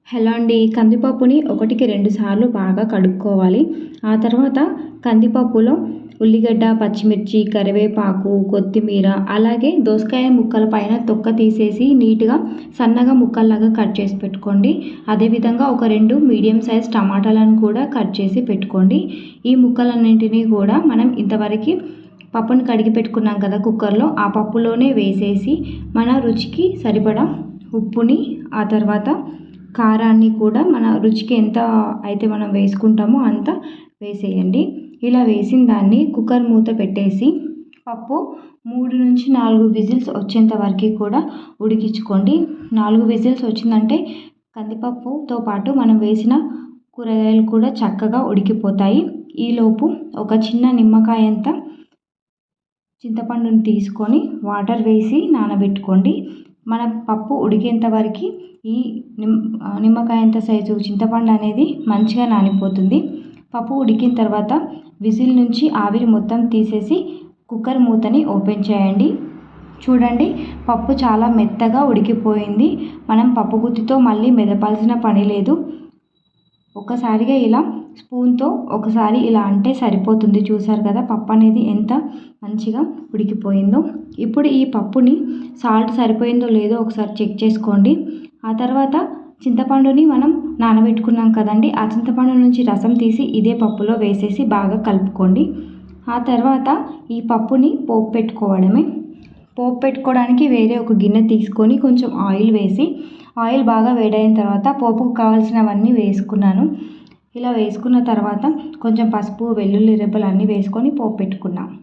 Hello అండి. కందిపప్పుని 1కి 2 సార్లు బాగా కడుక్కోవాలి. ఆ తర్వాత కందిపప్పులో ఉల్లిగడ్డ, పచ్చిమిర్చి, కరివేపాకు, కొత్తిమీర, అలాగే దోసకాయ ముక్కల పైన తొక్క తీసేసి నీట్‌గా సన్నగా ముక్కల్లాగా కట్ చేసి పెట్టుకోండి. అదేవిధంగా ఒక 2 మీడియం సైజ్ టమాటాలను కూడా కట్ చేసి పెట్టుకోండి. ఈ ముక్కలన్నింటినీ కూడా మనం ఇంతవరకి పప్పుని కడిగి పెట్టుకున్నాం కదా కుక్కర్‌లో, ఆ పప్పులోనే వేసేసి మన రుచికి సరిపడా ఉప్పుని, ఆ తర్వాత కారాన్ని కూడా మన రుచికి ఎంత అయితే మనం వేసుకుంటామో అంత వేసేయండి. ఇలా వేసిన దాన్ని కుక్కర్ మూత పెట్టేసి పప్పు 3-4 విజిల్స్ వచ్చేంత వరకు కూడా ఉడికించుకోండి. 4 విజిల్స్ వచ్చిందంటే కందిపప్పుతో పాటు మనం వేసిన కూరగాయలు కూడా చక్కగా ఉడికిపోతాయి. ఈలోపు ఒక చిన్న నిమ్మకాయంత చింతపండుని తీసుకొని వాటర్ వేసి నానబెట్టుకోండి. మన పప్పు ఉడికేంత వరకు ఈ నిమ్మకాయంత సైజు చింతపండు అనేది మంచిగా నానిపోతుంది. పప్పు ఉడికిన తర్వాత విజిల్ నుంచి ఆవిరి మొత్తం తీసేసి కుక్కర్ మూతని ఓపెన్ చేయండి. చూడండి, పప్పు చాలా మెత్తగా ఉడికిపోయింది. మనం పప్పు గుత్తితో మళ్ళీ మెదపాల్సిన పని లేదు. ఒక్కసారిగా ఇలా స్పూన్తో ఒకసారి ఇలా అంటే సరిపోతుంది. చూసారు కదా పప్పు అనేది ఎంత మంచిగా ఉడికిపోయిందో. ఇప్పుడు ఈ పప్పుని సాల్ట్ సరిపోయిందో లేదో ఒకసారి చెక్ చేసుకోండి. ఆ తర్వాత చింతపండుని మనం నానబెట్టుకున్నాం కదండి, ఆ చింతపండు నుంచి రసం తీసి ఇదే పప్పులో వేసేసి బాగా కలుపుకోండి. ఆ తర్వాత ఈ పప్పుని పోపు పెట్టుకోవడమే. పోపు పెట్టుకోవడానికి వేరే ఒక గిన్నె తీసుకొని కొంచెం ఆయిల్ వేసి, ఆయిల్ బాగా వేడైన తర్వాత పోపుకు కావాల్సినవన్నీ వేసుకున్నాను. ఇలా వేసుకున్న తర్వాత కొంచెం పసుపు, వెల్లుల్లి రెబ్బలు అన్నీ వేసుకొని పోపు పెట్టుకున్నాను.